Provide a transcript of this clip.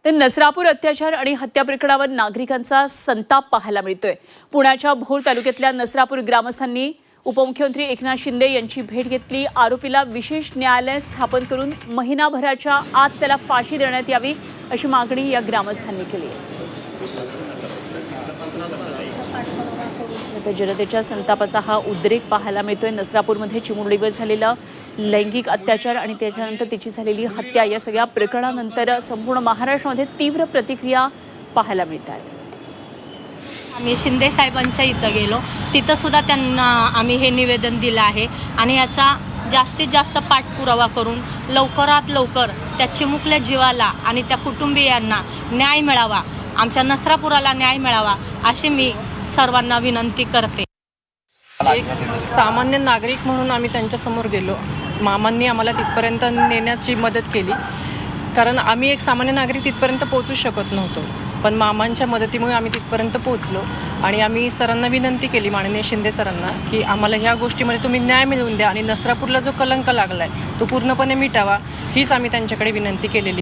तर नसरापूर अत्याचार आणि हत्या प्रकरणावर नागरिकांचा संताप पाहायला मिळतोय। पुण्याच्या भोर तालुक्यातल्या नसरापूर ग्रामस्थांनी उपमुख्यमंत्री एकनाथ शिंदे यांची भेट घेतली। आरोपीला विशेष न्यायालय स्थापन करून महिनाभराच्या आत त्याला फाशी देण्यात यावी अशी मागणी या ग्रामस्थांनी केली आहे। जनतेच्या संतापाचा हा उद्रेक पाहायला मिळतोय। नसरापूरमध्ये चिमुरडीवर झालेला लैंगिक अत्याचार आणि त्याच्यानंतर तिची झालेली हत्या या सगळ्या प्रकरणानंतर संपूर्ण महाराष्ट्रामध्ये तीव्र प्रतिक्रिया पाहायला मिळतात। आम्ही शिंदे साहेबांच्या इथं गेलो, तिथं सुद्धा त्यांना आम्ही हे निवेदन दिलं आहे आणि याचा जास्तीत जास्त पाठपुरावा करून लवकरात लवकर त्या चिमुकल्या जीवाला आणि त्या कुटुंबियांना न्याय मिळावा, आमच्या नसरापुराला न्याय मिळावा अशी मी सर्वांना विनंती करते। एक सामान्य नागरिक म्हणून आम्ही त्यांच्यासमोर गेलो। मामांनी आम्हाला तिथपर्यंत नेण्याची मदत केली, कारण आम्ही एक सामान्य नागरिक तिथपर्यंत पोहोचू शकत नव्हतो, पण मामांच्या मदतीमुळे आम्ही तिथपर्यंत पोहोचलो। आणि आम्ही सरांना विनंती केली, माननीय शिंदे सरांना, की आम्हाला ह्या गोष्टीमध्ये तुम्ही न्याय मिळवून द्या आणि नसरापूरला जो कलंक लागला आहे तो पूर्णपणे मिटावा, हीच आम्ही त्यांच्याकडे विनंती केलेली।